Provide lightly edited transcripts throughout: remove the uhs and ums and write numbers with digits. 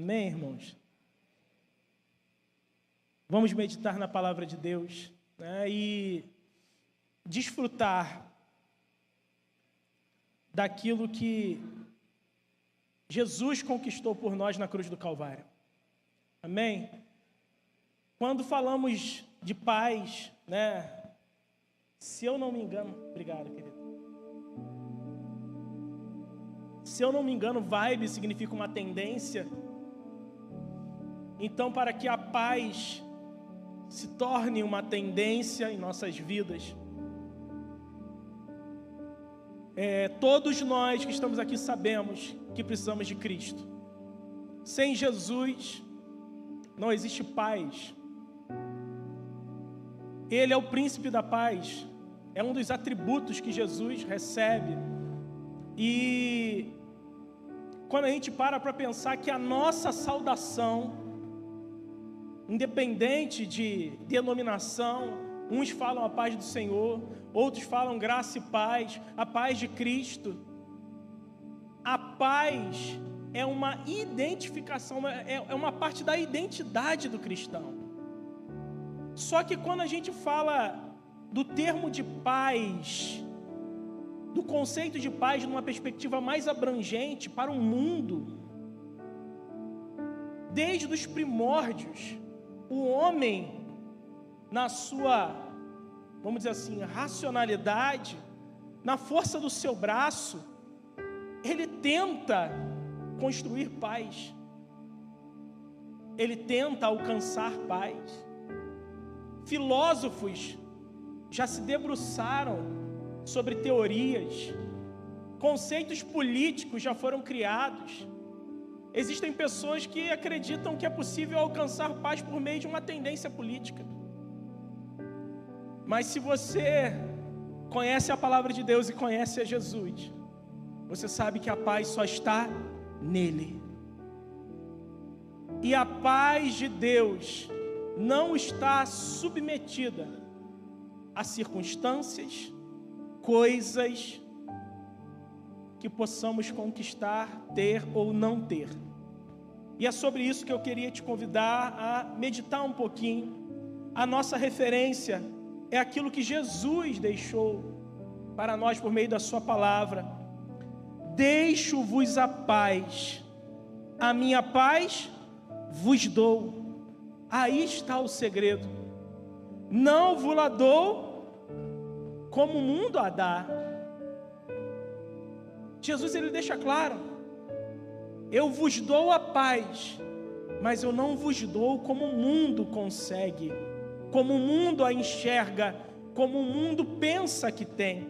Amém, irmãos? Vamos meditar na palavra de Deus, né, e desfrutar daquilo que Jesus conquistou por nós na cruz do Calvário. Amém? Quando falamos de paz, né, se eu não me engano, obrigado, querido. Se eu não me engano, vibe significa uma tendência. Então, para que a paz se torne uma tendência em nossas vidas, todos nós que estamos aqui sabemos que precisamos de Cristo. Sem Jesus, não existe paz. Ele é o príncipe da paz, é um dos atributos que Jesus recebe. E quando a gente para pensar que a nossa saudação, independente de denominação, uns falam a paz do Senhor, outros falam graça e paz, a paz de Cristo. A paz é uma identificação, é uma parte da identidade do cristão. Só que quando a gente fala do termo de paz, do conceito de paz numa perspectiva mais abrangente para o mundo, desde os primórdios, o homem, na sua, vamos dizer assim, racionalidade, na força do seu braço, ele tenta construir paz, ele tenta alcançar paz. Filósofos já se debruçaram sobre teorias, conceitos políticos já foram criados. Existem pessoas que acreditam que é possível alcançar paz por meio de uma tendência política. Mas se você conhece a palavra de Deus e conhece a Jesus, você sabe que a paz só está nele. E a paz de Deus não está submetida a circunstâncias, coisas que possamos conquistar, ter ou não ter. E é sobre isso que eu queria te convidar a meditar um pouquinho. A nossa referência é aquilo que Jesus deixou para nós por meio da sua palavra. Deixo-vos a paz, a minha paz vos dou. Aí está o segredo. Não vos la dou como o mundo a dá. Jesus, ele deixa claro: eu vos dou a paz, mas eu não vos dou como o mundo consegue, como o mundo a enxerga, como o mundo pensa que tem.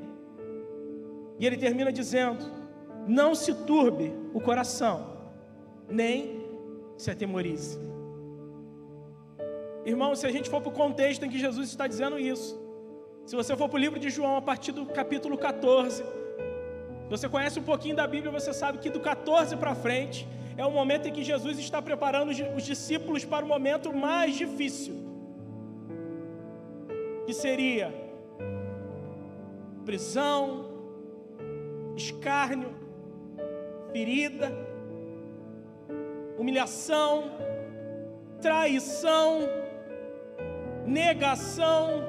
E ele termina dizendo: não se turbe o coração, nem se atemorize. Irmão, se a gente for para o contexto em que Jesus está dizendo isso, se você for para o livro de João, a partir do capítulo 14, se você conhece um pouquinho da Bíblia, você sabe que do 14 para frente é o momento em que Jesus está preparando os discípulos para o momento mais difícil, que seria prisão, escárnio, ferida, humilhação, traição, negação,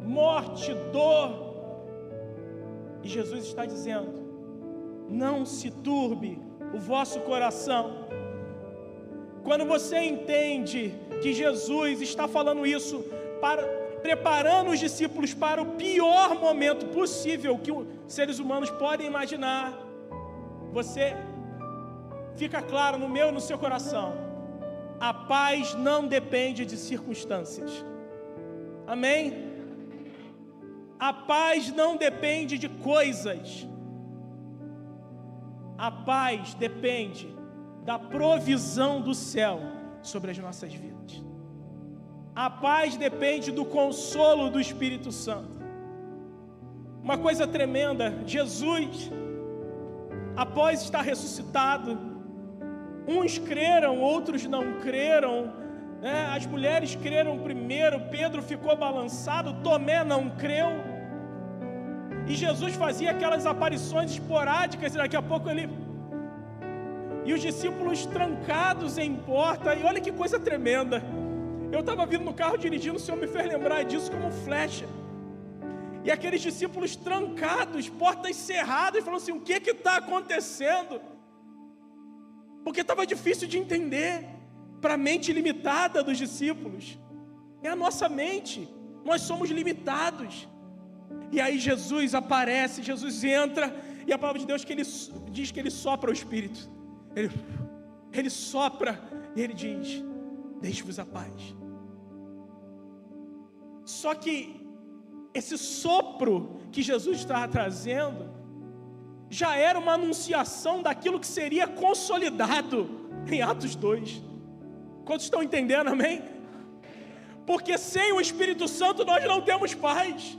morte, dor. E Jesus está dizendo: não se turbe o vosso coração. Quando você entende que Jesus está falando isso, preparando os discípulos para o pior momento possível que os seres humanos podem imaginar, você fica claro no meu e no seu coração: a paz não depende de circunstâncias. Amém? A paz não depende de coisas. A paz depende da provisão do céu sobre as nossas vidas. A paz depende do consolo do Espírito Santo. Uma coisa tremenda: Jesus, após estar ressuscitado, uns creram, outros não creram, né? As mulheres creram primeiro, Pedro ficou balançado, Tomé não creu. E Jesus fazia aquelas aparições esporádicas, e daqui a pouco ele e os discípulos trancados em porta, e olha que coisa tremenda. Eu estava vindo no carro dirigindo, o Senhor me fez lembrar disso como flecha. E aqueles discípulos trancados, portas cerradas, e falando assim: o que está acontecendo? Porque estava difícil de entender para a mente limitada dos discípulos. É a nossa mente, nós somos limitados. E aí Jesus aparece, Jesus entra, e a palavra de Deus diz que ele sopra o Espírito. Ele sopra e ele diz: deixe-vos a paz. Só que esse sopro que Jesus estava trazendo já era uma anunciação daquilo que seria consolidado em Atos 2. Quantos estão entendendo, amém? Porque sem o Espírito Santo nós não temos paz,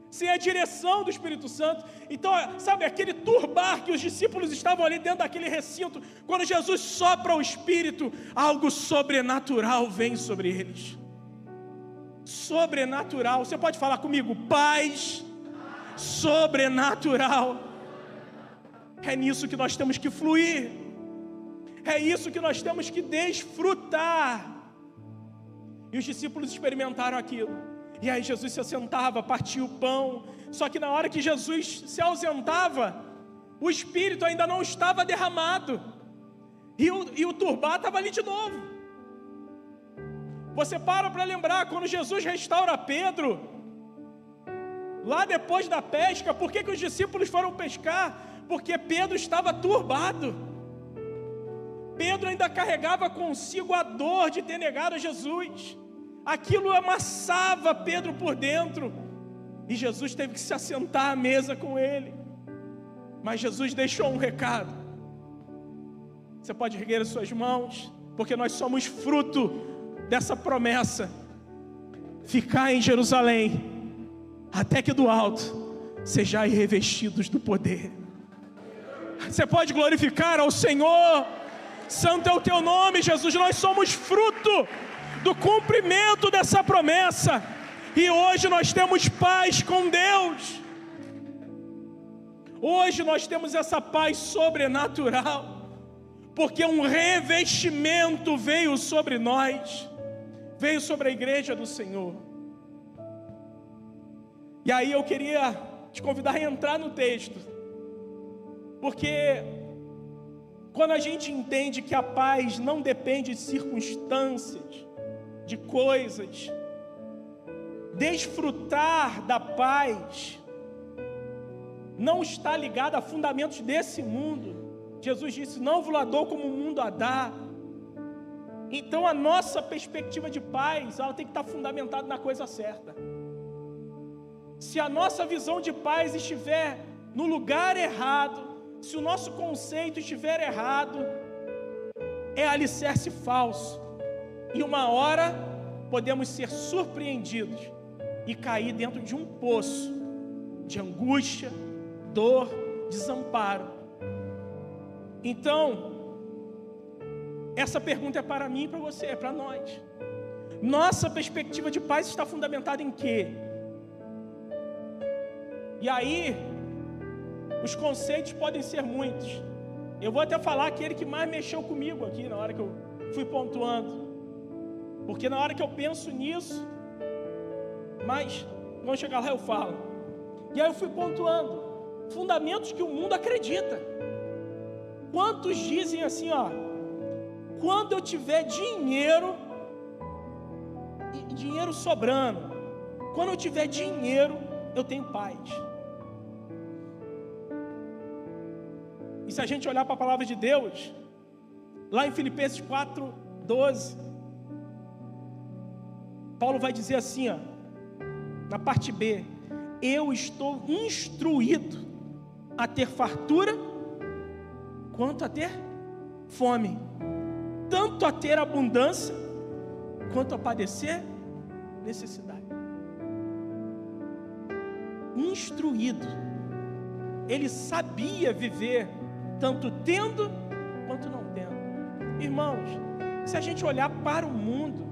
sem a direção do Espírito Santo. Então, sabe, aquele turbar que os discípulos estavam ali dentro daquele recinto, quando Jesus sopra o Espírito, algo sobrenatural vem sobre eles. Sobrenatural. Você pode falar comigo? Paz sobrenatural. É nisso que nós temos que fluir, é isso que nós temos que desfrutar. E os discípulos experimentaram aquilo. E aí Jesus se assentava, partia o pão. Só que na hora que Jesus se ausentava, o Espírito ainda não estava derramado, e o turbar estava ali de novo. Você para lembrar, quando Jesus restaura Pedro, lá depois da pesca, por que os discípulos foram pescar? Porque Pedro estava turbado. Pedro ainda carregava consigo a dor de ter negado a Jesus. Aquilo amassava Pedro por dentro, e Jesus teve que se assentar à mesa com ele. Mas Jesus deixou um recado. Você pode erguer as suas mãos, porque nós somos fruto dessa promessa: ficar em Jerusalém, até que do alto sejais revestidos do poder. Você pode glorificar ao Senhor. Santo é o teu nome, Jesus. Nós somos fruto do cumprimento dessa promessa, e hoje nós temos paz com Deus. Hoje nós temos essa paz sobrenatural, porque um revestimento veio sobre nós, veio sobre a igreja do Senhor. E aí eu queria te convidar a entrar no texto, porque quando a gente entende que a paz não depende de circunstâncias, de coisas, desfrutar da paz não está ligado a fundamentos desse mundo. Jesus disse: não vos dou como o mundo a dá. Então a nossa perspectiva de paz, ela tem que estar fundamentada na coisa certa. Se a nossa visão de paz estiver no lugar errado, se o nosso conceito estiver errado, é alicerce falso. E uma hora podemos ser surpreendidos e cair dentro de um poço de angústia, dor, desamparo. Então, essa pergunta é para mim e para você, é para nós. Nossa perspectiva de paz está fundamentada em quê? E aí, os conceitos podem ser muitos. Eu vou até falar aquele que mais mexeu comigo aqui na hora que eu fui pontuando. Porque na hora que eu penso nisso, mas vamos chegar lá, eu falo. E aí eu fui pontuando fundamentos que o mundo acredita. Quantos dizem assim, ó: quando eu tiver dinheiro sobrando, quando eu tiver dinheiro, eu tenho paz. E se a gente olhar para a palavra de Deus, lá em Filipenses 4:12, Paulo vai dizer assim, ó, na parte B: eu estou instruído a ter fartura, quanto a ter fome, tanto a ter abundância, quanto a padecer necessidade. Instruído, ele sabia viver tanto tendo quanto não tendo. Irmãos, se a gente olhar para o mundo,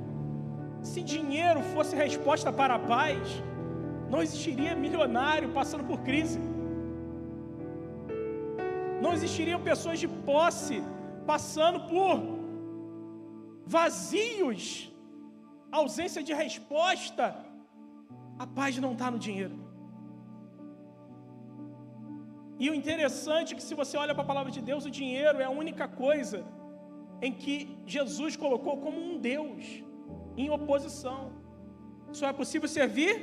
se dinheiro fosse resposta para a paz, não existiria milionário passando por crise, não existiriam pessoas de posse passando por vazios, ausência de resposta, a paz não está no dinheiro. E o interessante é que, se você olha para a palavra de Deus, o dinheiro é a única coisa em que Jesus colocou como um Deus em oposição. Só é possível servir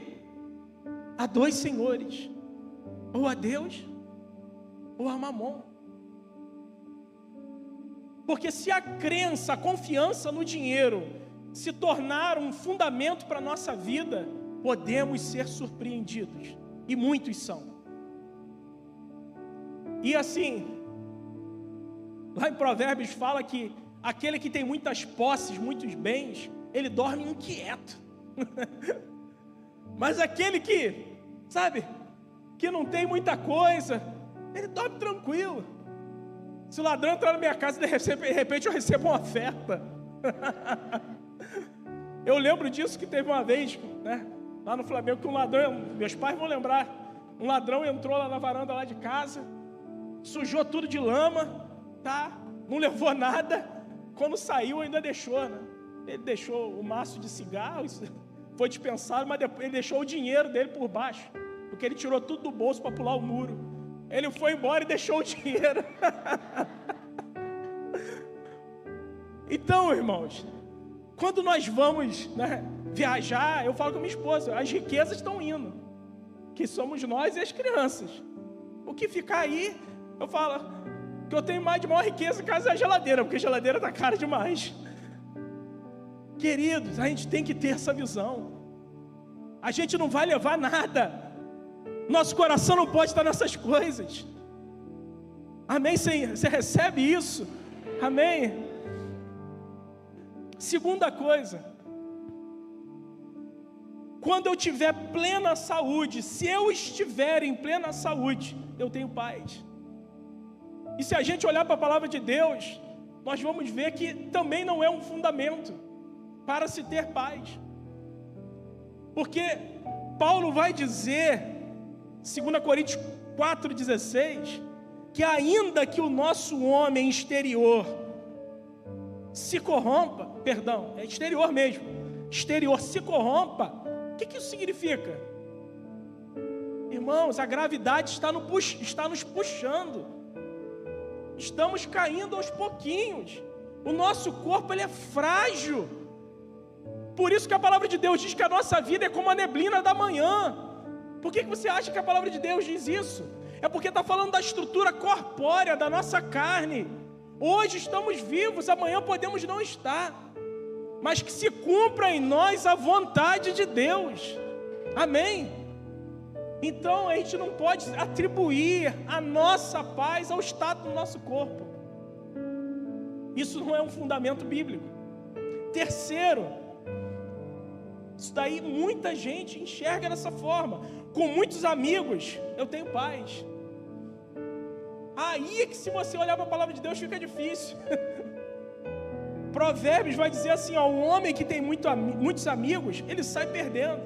a dois senhores, ou a Deus ou a Mamon. Porque se a crença, a confiança no dinheiro se tornar um fundamento para a nossa vida, podemos ser surpreendidos, e muitos são. E assim, lá em Provérbios fala que aquele que tem muitas posses, muitos bens, ele dorme inquieto. Mas aquele que, sabe, que não tem muita coisa, ele dorme tranquilo. Se o ladrão entrar na minha casa, de repente eu recebo uma oferta. Eu lembro disso, que teve uma vez, né, lá no Flamengo, que um ladrão, meus pais vão lembrar, um ladrão entrou lá na varanda lá de casa, sujou tudo de lama, tá? Não levou nada. Quando saiu, ainda deixou, né? Ele deixou o maço de cigarros, foi dispensado, mas depois ele deixou o dinheiro dele por baixo, porque ele tirou tudo do bolso para pular o muro. Ele foi embora e deixou o dinheiro. Então, irmãos, quando nós vamos, né, viajar, eu falo com minha esposa, as riquezas estão indo, que somos nós e as crianças. O que ficar aí, eu falo que eu tenho mais de maior riqueza em casa é a geladeira, porque a geladeira está cara demais. Queridos, a gente tem que ter essa visão. A gente não vai levar nada. Nosso coração não pode estar nessas coisas. Amém? Você recebe isso? Amém? Segunda coisa, quando eu tiver plena saúde, se eu estiver em plena saúde, eu tenho paz. E se a gente olhar para a palavra de Deus, nós vamos ver que também não é um fundamento para se ter paz. Porque Paulo vai dizer, 2 Coríntios 4,16, que ainda que o nosso homem exterior se corrompa, perdão, é exterior mesmo, exterior se corrompa, o que isso significa? Irmãos, a gravidade está nos puxando, estamos caindo aos pouquinhos, o nosso corpo ele é frágil. Por isso que a palavra de Deus diz que a nossa vida é como a neblina da manhã. Por que você acha que a palavra de Deus diz isso? É porque está falando da estrutura corpórea da nossa carne. Hoje estamos vivos, amanhã podemos não estar, mas que se cumpra em nós a vontade de Deus. Amém? Então a gente não pode atribuir a nossa paz ao estado do nosso corpo. Isso não é um fundamento bíblico. Terceiro, isso daí muita gente enxerga dessa forma. Com muitos amigos, eu tenho paz. Aí é que, se você olhar para a palavra de Deus, fica difícil. Provérbios vai dizer assim, ó, um homem que tem muitos amigos, ele sai perdendo.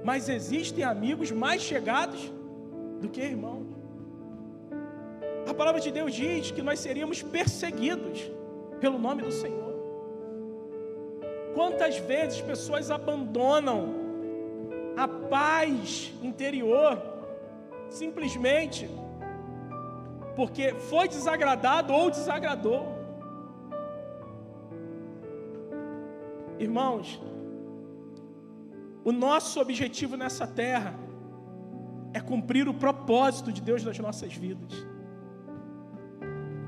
Mas existem amigos mais chegados do que irmãos. A palavra de Deus diz que nós seríamos perseguidos pelo nome do Senhor. Quantas vezes pessoas abandonam a paz interior simplesmente porque foi desagradado ou desagradou. Irmãos, o nosso objetivo nessa terra é cumprir o propósito de Deus nas nossas vidas.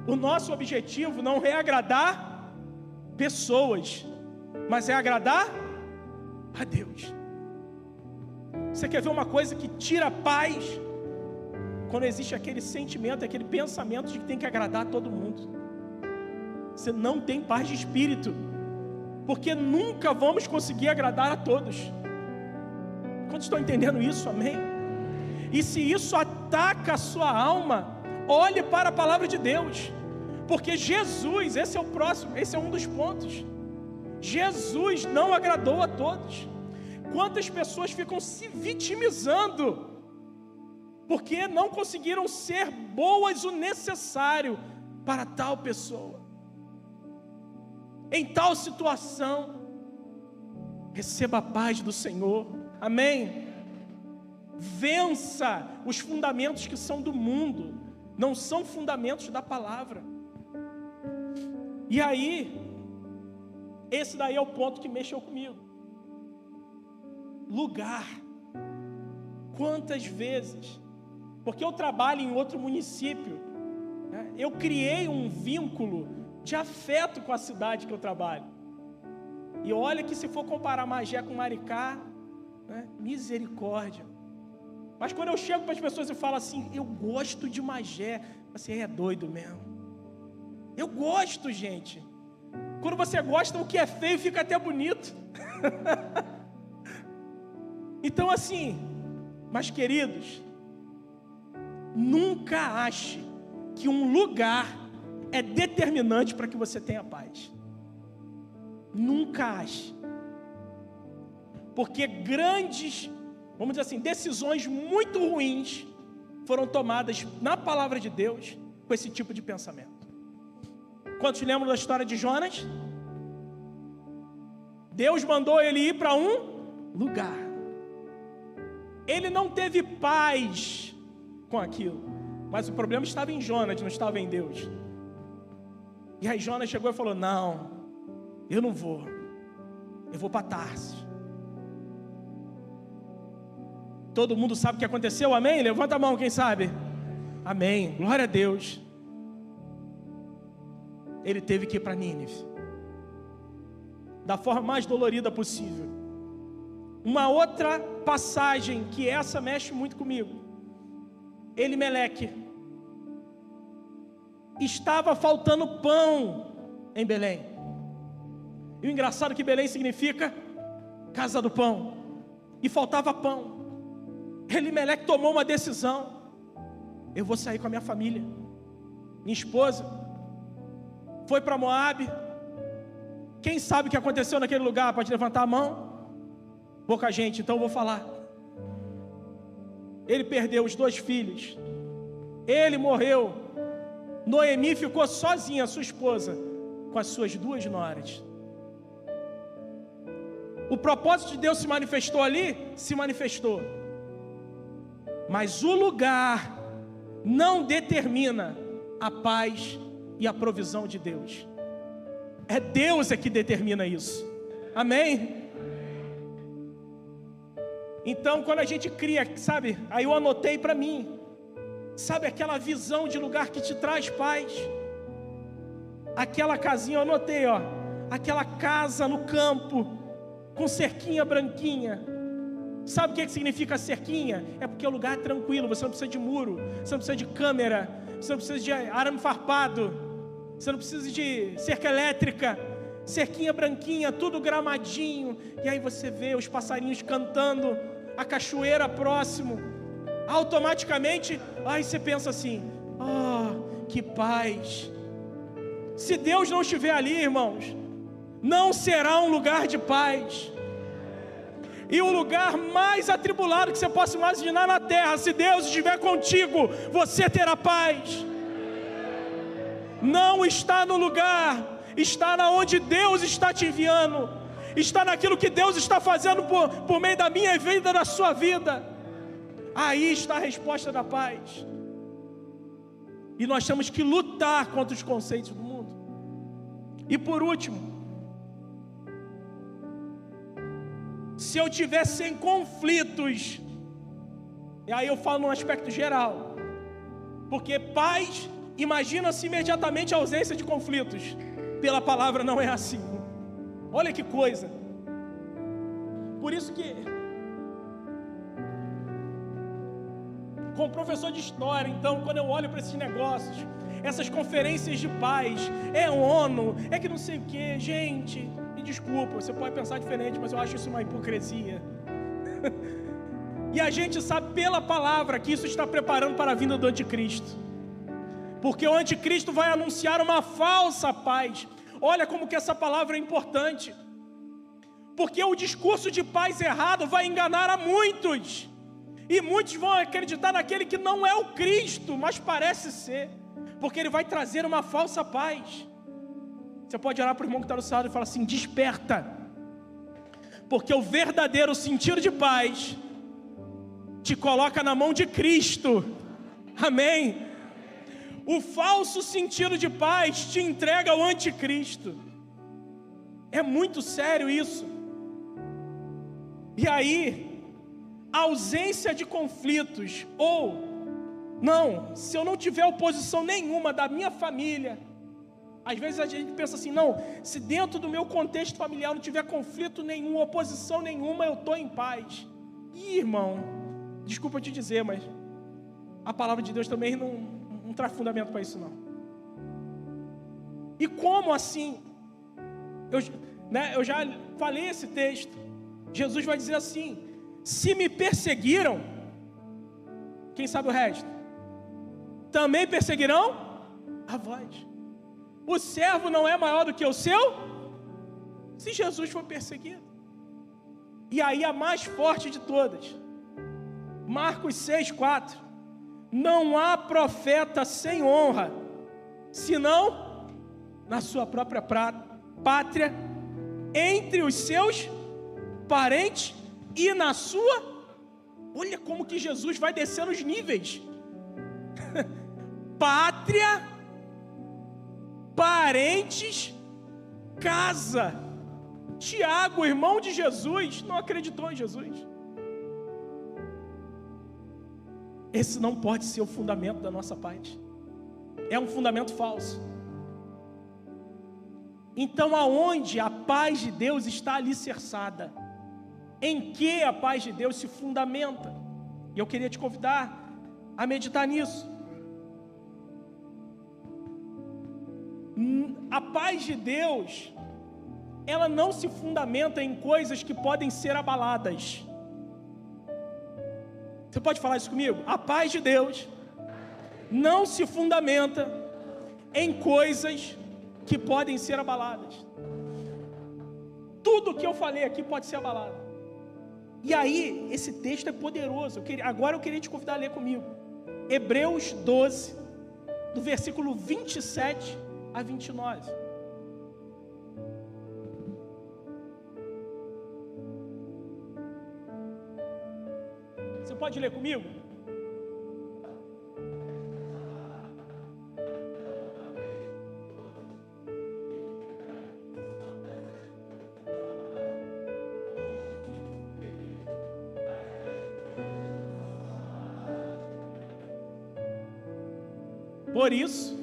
O nosso objetivo não é agradar pessoas, mas é agradar a Deus. Você quer ver uma coisa que tira a paz? Quando existe aquele sentimento, aquele pensamento de que tem que agradar a todo mundo. Você não tem paz de espírito, porque nunca vamos conseguir agradar a todos. Quantos estão entendendo isso? Amém? E se isso ataca a sua alma, olhe para a palavra de Deus, porque Jesus, esse é um dos pontos. Jesus não agradou a todos. Quantas pessoas ficam se vitimizando porque não conseguiram ser boas o necessário para tal pessoa? em tal situação. Receba a paz do Senhor, amém? Vença os fundamentos que são do mundo, não são fundamentos da palavra. E aí, esse daí é o ponto que mexeu comigo. Lugar. Quantas vezes, porque eu trabalho em outro município, né, eu criei um vínculo de afeto com a cidade que eu trabalho. E olha que se for comparar Magé com Maricá, né, misericórdia. Mas quando eu chego para as pessoas e falo assim, eu gosto de Magé, você é doido mesmo. Eu gosto, gente. Quando você gosta, o que é feio fica até bonito. Então assim, mas queridos, nunca ache que um lugar é determinante para que você tenha paz. Nunca ache. Porque grandes, vamos dizer assim, decisões muito ruins foram tomadas na palavra de Deus com esse tipo de pensamento. Quantos lembram da história de Jonas? Deus mandou ele ir para um lugar. Ele não teve paz com aquilo, mas o problema estava em Jonas, não estava em Deus. E aí Jonas chegou e falou, não, eu não vou, eu vou para Tarsis. Todo mundo sabe o que aconteceu, amém? Levanta a mão, quem sabe? Amém, glória a Deus. Ele teve que ir para Nínive, da forma mais dolorida possível. Uma outra passagem, que essa mexe muito comigo. Elimeleque. Estava faltando pão em Belém. E o engraçado é que Belém significa casa do pão. E faltava pão. Elimeleque tomou uma decisão. Eu vou sair com a minha família. Minha esposa foi para Moabe. Quem sabe o que aconteceu naquele lugar? Pode levantar a mão. Pouca gente, então eu vou falar. Ele perdeu os 2 filhos. Ele morreu. Noemi ficou sozinha, sua esposa, com as suas 2 noras. O propósito de Deus se manifestou ali? Se manifestou. Mas o lugar não determina a paz e a provisão de Deus. É Deus que determina isso. Amém? Então, quando a gente cria, sabe, aí eu anotei para mim, sabe aquela visão de lugar que te traz paz? Aquela casinha, eu anotei, ó, aquela casa no campo, com cerquinha branquinha. Sabe o que significa cerquinha? É porque o lugar é tranquilo, você não precisa de muro, você não precisa de câmera, você não precisa de arame farpado, você não precisa de cerca elétrica. Cerquinha branquinha, tudo gramadinho. E aí você vê os passarinhos cantando, a cachoeira próximo. Automaticamente, aí você pensa assim, que paz. Se Deus não estiver ali, irmãos, não será um lugar de paz. E o lugar mais atribulado que você possa imaginar na terra, se Deus estiver contigo, você terá paz. Não está no lugar, está na onde Deus está te enviando, está naquilo que Deus está fazendo por meio da minha vida, da sua vida. Aí está a resposta da paz. E nós temos que lutar contra os conceitos do mundo. E por último, se eu tiver sem conflitos, e aí eu falo num aspecto geral, porque paz, imagina-se imediatamente a ausência de conflitos. Pela palavra não é assim. Olha que coisa. Por isso que, como professor de história, então, quando eu olho para esses negócios, essas conferências de paz, é ONU, é que não sei o que, gente, me desculpa, você pode pensar diferente, mas eu acho isso uma hipocrisia. E a gente sabe pela palavra que isso está preparando para a vinda do anticristo. Porque o anticristo vai anunciar uma falsa paz. Olha como que essa palavra é importante. Porque o discurso de paz errado vai enganar a muitos. E muitos vão acreditar naquele que não é o Cristo, mas parece ser. Porque ele vai trazer uma falsa paz. Você pode olhar para o irmão que está do seu lado e falar assim: desperta, porque o verdadeiro sentido de paz te coloca na mão de Cristo. Amém? O falso sentido de paz te entrega ao anticristo. É muito sério isso. E aí, a ausência de conflitos, ou não, se eu não tiver oposição nenhuma da minha família, às vezes a gente pensa assim: não, se dentro do meu contexto familiar não tiver conflito nenhum, oposição nenhuma, eu estou em paz. Ih, irmão, desculpa te dizer, mas a palavra de Deus também não traz fundamento para isso, não. E como assim? Eu já falei esse texto. Jesus vai dizer assim: se me perseguiram, quem sabe o resto? Também perseguirão a vós. O servo não é maior do que o seu? Se Jesus for perseguido. E aí a mais forte de todas, Marcos 6,4: não há profeta sem honra, senão na sua própria pátria, entre os seus parentes e na sua... Olha como que Jesus vai descendo os níveis. Pátria, parentes, casa. Tiago, irmão de Jesus, não acreditou em Jesus. Esse não pode ser o fundamento da nossa paz. É um fundamento falso. Então, aonde a paz de Deus está alicerçada? Em que a paz de Deus se fundamenta? E eu queria te convidar a meditar nisso. A paz de Deus, ela não se fundamenta em coisas que podem ser abaladas. Você pode falar isso comigo? A paz de Deus não se fundamenta em coisas que podem ser abaladas. Tudo que eu falei aqui pode ser abalado. E aí, esse texto é poderoso. Agora eu queria te convidar a ler comigo Hebreus 12, do versículo 27 a 29. Você pode ler comigo? Por isso,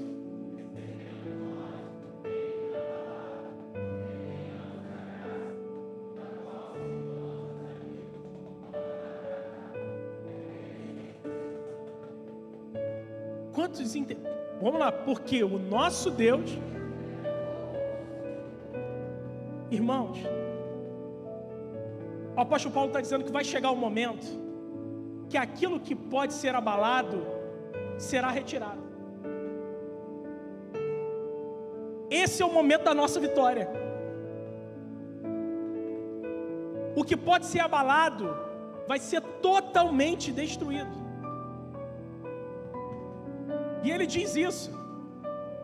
vamos lá, porque o nosso Deus, irmãos, o apóstolo Paulo está dizendo que vai chegar o momento que aquilo que pode ser abalado será retirado. Esse é o momento da nossa vitória. O que pode ser abalado vai ser totalmente destruído. E ele diz isso.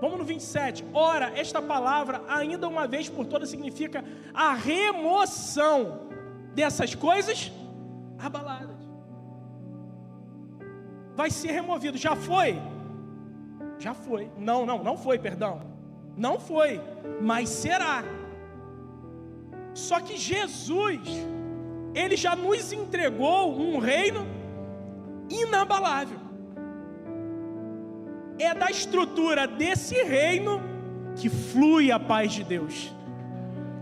Vamos no 27. Ora, esta palavra, ainda uma vez por todas, significa a remoção dessas coisas abaladas. Vai ser removido. Já foi? Já foi. Não foi, perdão. Não foi, mas será. Só que Jesus, Ele já nos entregou um reino inabalável. É da estrutura desse reino que flui a paz de Deus.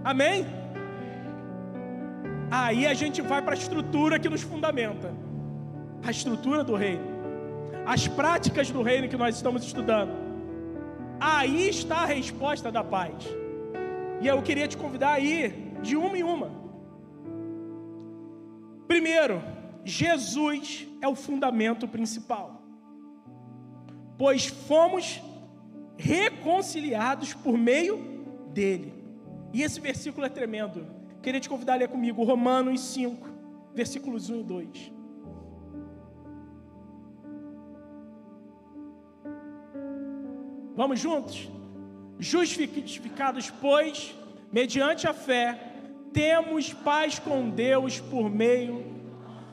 Amém? Aí a gente vai para a estrutura que nos fundamenta. A estrutura do reino. As práticas do reino que nós estamos estudando. Aí está a resposta da paz. E eu queria te convidar a ir de uma em uma. Primeiro, Jesus é o fundamento principal. Pois fomos reconciliados por meio dele. E esse versículo é tremendo. Queria te convidar a ler comigo Romanos 5, versículos 1 e 2. Vamos juntos? Justificados, pois, mediante a fé, temos paz com Deus por meio...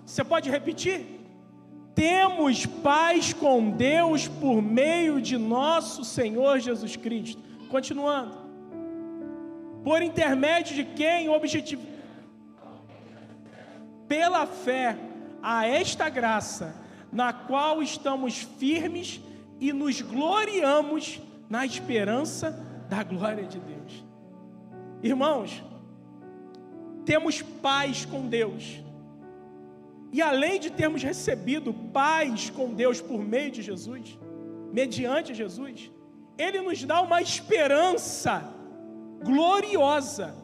Você pode repetir? Temos paz com Deus por meio de nosso Senhor Jesus Cristo. Continuando. Por intermédio de quem objetivo... Pela fé, a esta graça, na qual estamos firmes e nos gloriamos na esperança da glória de Deus. Irmãos, temos paz com Deus. E além de termos recebido paz com Deus por meio de Jesus, mediante Jesus, Ele nos dá uma esperança gloriosa,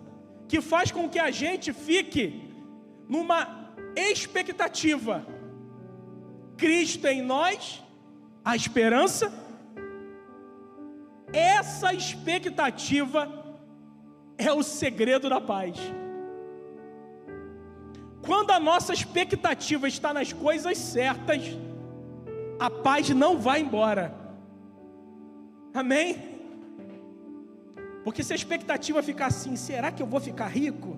que faz com que a gente fique numa expectativa. Cristo em nós, a esperança. Essa expectativa é o segredo da paz. Quando a nossa expectativa está nas coisas certas, a paz não vai embora. Amém? Porque se a expectativa ficar assim, será que eu vou ficar rico?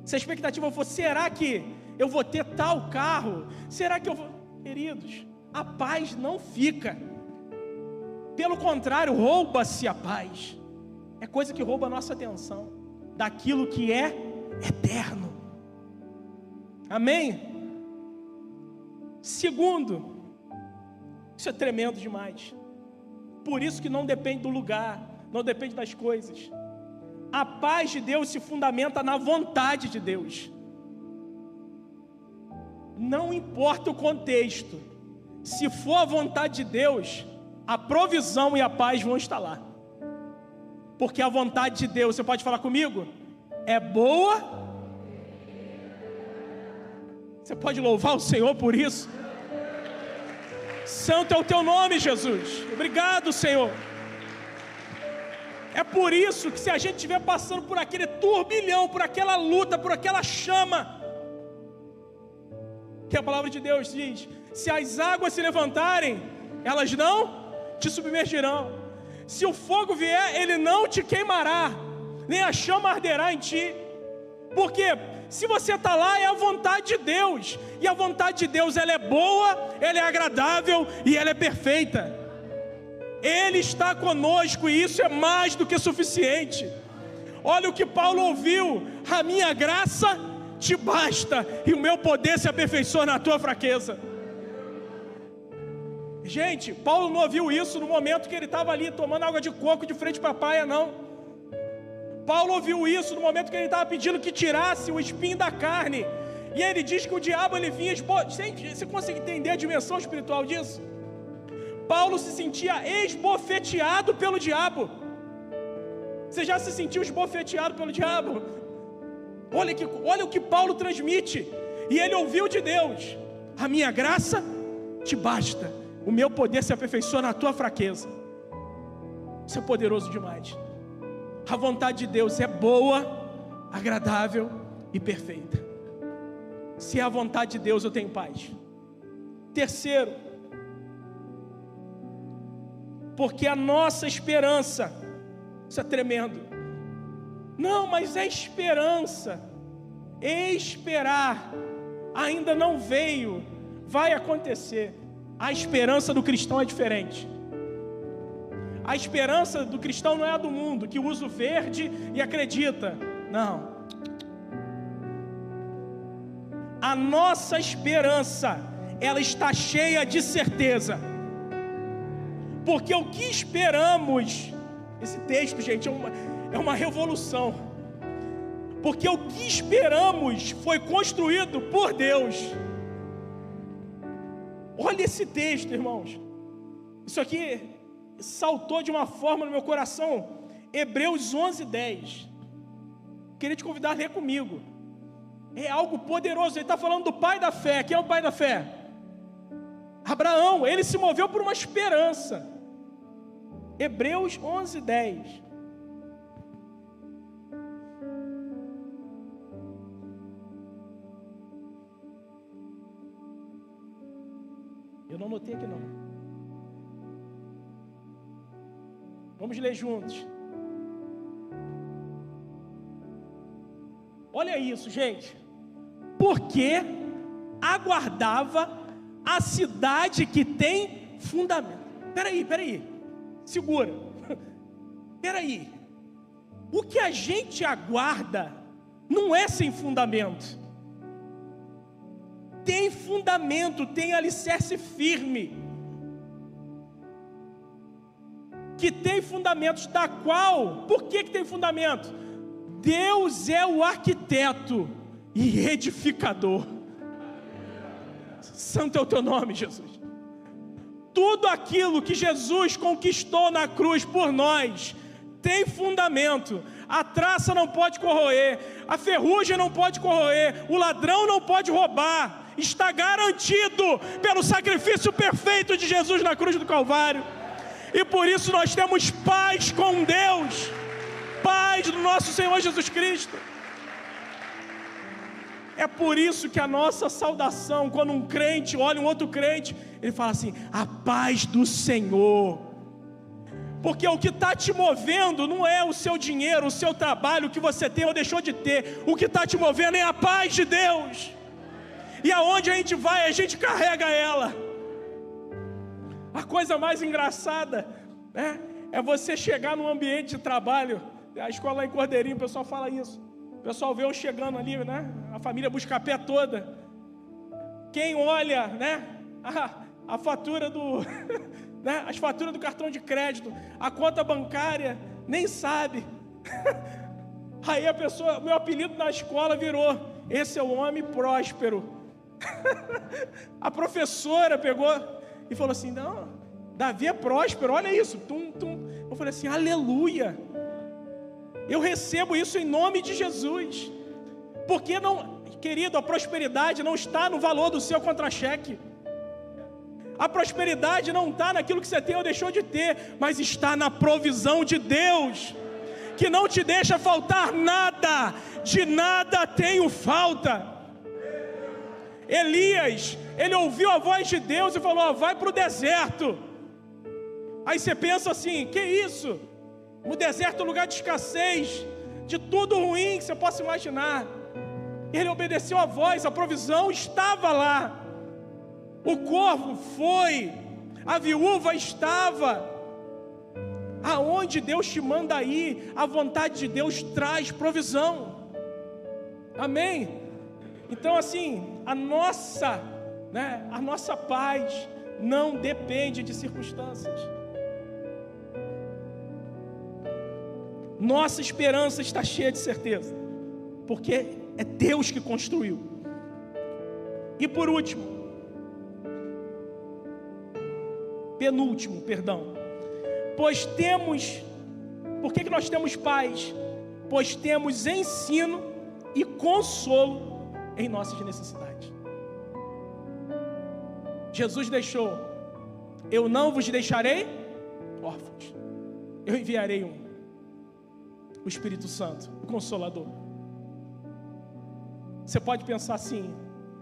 Se a expectativa for, será que eu vou ter tal carro? Será que eu vou... Queridos, a paz não fica. Pelo contrário, rouba-se a paz. É coisa que rouba a nossa atenção daquilo que é eterno. Amém? Segundo, isso é tremendo demais. Por isso que não depende do lugar, não depende das coisas. A paz de Deus se fundamenta na vontade de Deus. Não importa o contexto, se for a vontade de Deus, a provisão e a paz vão estar lá. Porque a vontade de Deus, você pode falar comigo? É boa. Você pode louvar o Senhor por isso? Santo é o teu nome, Jesus. Obrigado, Senhor. É por isso que se a gente estiver passando por aquele turbilhão, por aquela luta, por aquela chama, que a palavra de Deus diz, se as águas se levantarem, elas não te submergirão. Se o fogo vier, ele não te queimará, nem a chama arderá em ti. Por quê? Se você está lá, é a vontade de Deus. E a vontade de Deus, ela é boa, ela é agradável e ela é perfeita. Ele está conosco e isso é mais do que suficiente. Olha o que Paulo ouviu: a minha graça te basta e o meu poder se aperfeiçoa na tua fraqueza. Gente, Paulo não ouviu isso no momento que ele estava ali tomando água de coco de frente para a praia, não. Paulo ouviu isso no momento que ele estava pedindo que tirasse o espinho da carne. E ele diz que o diabo ele vinha... Você consegue entender a dimensão espiritual disso? Paulo se sentia esbofeteado pelo diabo. Você já se sentiu esbofeteado pelo diabo? Olha o que Paulo transmite. E ele ouviu de Deus: a minha graça te basta, o meu poder se aperfeiçoa na tua fraqueza. Isso é poderoso demais. A vontade de Deus é boa, agradável e perfeita. Se é a vontade de Deus, eu tenho paz. Terceiro, porque a nossa esperança, isso é tremendo. Não, mas é esperança. Esperar ainda não veio, vai acontecer. A esperança do cristão é diferente. A esperança do cristão não é a do mundo, que usa o verde e acredita. Não. A nossa esperança, ela está cheia de certeza. Porque o que esperamos, esse texto, gente, é uma revolução. Porque o que esperamos foi construído por Deus. Olha esse texto, irmãos. Isso aqui saltou de uma forma no meu coração. Hebreus 11:10. Queria te convidar a ler comigo. É algo poderoso. Ele está falando do pai da fé. Quem é o pai da fé? Abraão. Ele se moveu por uma esperança. Hebreus 11:10. Eu não notei aqui não. Vamos ler juntos. Olha isso, gente. Porque aguardava a cidade que tem fundamento. Peraí. Segura. Peraí. O que a gente aguarda não é sem fundamento. Tem fundamento, tem alicerce firme. Que tem fundamentos, da qual, por que tem fundamento? Deus é o arquiteto e edificador. Santo é o teu nome, Jesus. Tudo aquilo que Jesus conquistou na cruz por nós tem fundamento. A traça não pode corroer, a ferrugem não pode corroer, o ladrão não pode roubar. Está garantido pelo sacrifício perfeito de Jesus na cruz do Calvário. E por isso nós temos paz com Deus, paz do nosso Senhor Jesus Cristo. É por isso que a nossa saudação, quando um crente olha um outro crente, ele fala assim: a paz do Senhor. Porque o que está te movendo não é o seu dinheiro, o seu trabalho que você tem ou deixou de ter. O que está te movendo é a paz de Deus. E aonde a gente vai, a gente carrega ela. A coisa mais engraçada, né, é você chegar num ambiente de trabalho. A escola lá em Cordeirinho, o pessoal fala isso. O pessoal vê eu chegando ali, né, a família Buscapé toda. Quem olha, né, a fatura do, né, as faturas do cartão de crédito, a conta bancária, nem sabe. Aí a pessoa, meu apelido na escola virou: esse é o homem próspero. A professora pegou e falou assim: não, Davi é próspero, olha isso. Eu falei assim: aleluia. Eu recebo isso em nome de Jesus. Porque não, querido, a prosperidade não está no valor do seu contra-cheque. A prosperidade não está naquilo que você tem ou deixou de ter, mas está na provisão de Deus, que não te deixa faltar nada. De nada tenho falta. Elias, ele ouviu a voz de Deus e falou: vai para o deserto. Aí você pensa assim: que isso? O deserto é um lugar de escassez, de tudo ruim que você possa imaginar. Ele obedeceu a voz, a provisão estava lá. O corvo foi, a viúva estava. Aonde Deus te manda ir, a vontade de Deus traz provisão. Amém? Então assim, a nossa paz não depende de circunstâncias. Nossa esperança está cheia de certeza, porque é Deus que construiu. E por último, penúltimo, perdão. Por que nós temos paz? Pois temos ensino e consolo em nossas necessidades. Jesus deixou: eu não vos deixarei órfãos, eu enviarei o Espírito Santo, o Consolador. Você pode pensar assim: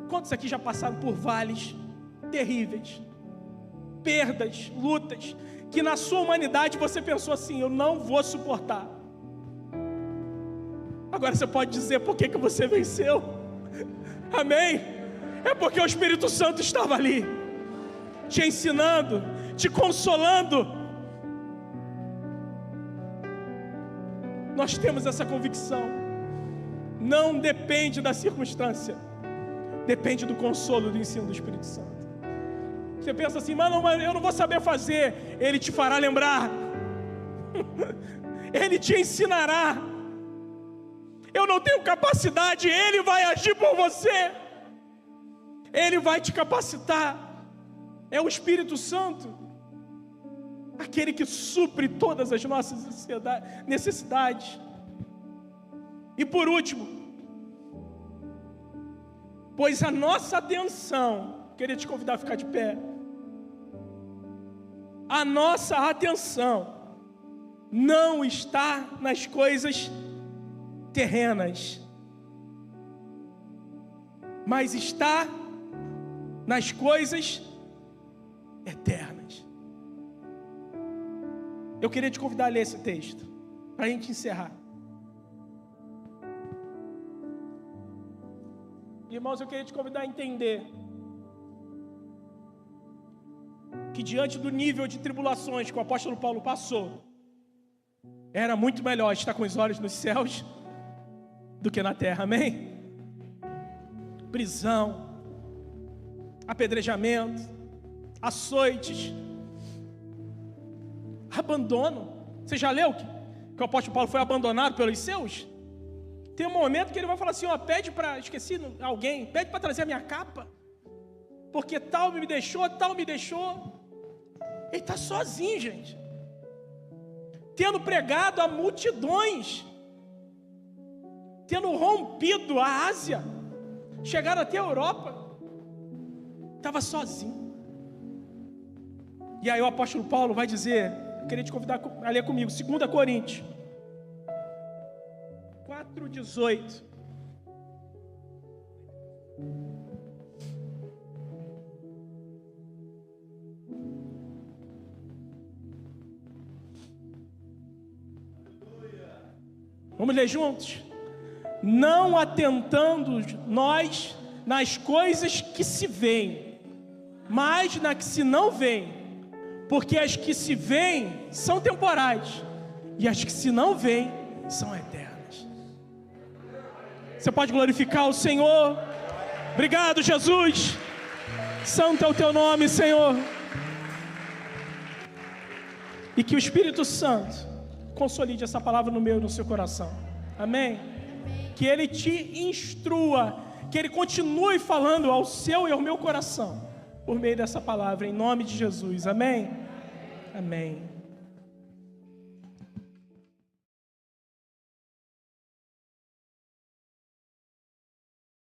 quantos aqui já passaram por vales terríveis, perdas, lutas, que na sua humanidade você pensou assim: eu não vou suportar. Agora você pode dizer por que você venceu. Amém? É porque o Espírito Santo estava ali, te ensinando, te consolando. Nós temos essa convicção. Não depende da circunstância, depende do consolo, do ensino do Espírito Santo. Você pensa assim: mas eu não vou saber fazer. Ele te fará lembrar. Ele te ensinará. Eu não tenho capacidade, Ele vai agir por você. Ele vai te capacitar. É o Espírito Santo, aquele que supre todas as nossas necessidades. E por último, pois a nossa atenção, queria te convidar a ficar de pé. A nossa atenção não está nas coisas terrenas, mas está nas coisas eternas. Eu queria te convidar a ler esse texto, para a gente encerrar. Irmãos, eu queria te convidar a entender que diante do nível de tribulações que o apóstolo Paulo passou, era muito melhor estar com os olhos nos céus do que na terra, amém? Prisão, apedrejamento, açoites, abandono. Você já leu que o apóstolo Paulo foi abandonado pelos seus? Tem um momento que ele vai falar assim, ó, pede para, esqueci alguém, pede para trazer a minha capa, porque tal me deixou, tal me deixou. Ele está sozinho, gente, tendo pregado a multidões, tendo rompido a Ásia, chegaram até a Europa, estava sozinho. E aí o apóstolo Paulo vai dizer, eu queria te convidar a ler comigo, 2 Coríntios 4:18. Vamos ler juntos? Não atentando nós nas coisas que se veem, mas nas que se não veem, porque as que se veem são temporais, e as que se não veem são eternas. Você pode glorificar o Senhor? Obrigado, Jesus. Santo é o teu nome, Senhor. E que o Espírito Santo consolide essa palavra no meu e no seu coração. Amém? Que Ele te instrua, que Ele continue falando ao seu e ao meu coração, por meio dessa palavra, em nome de Jesus. Amém? Amém.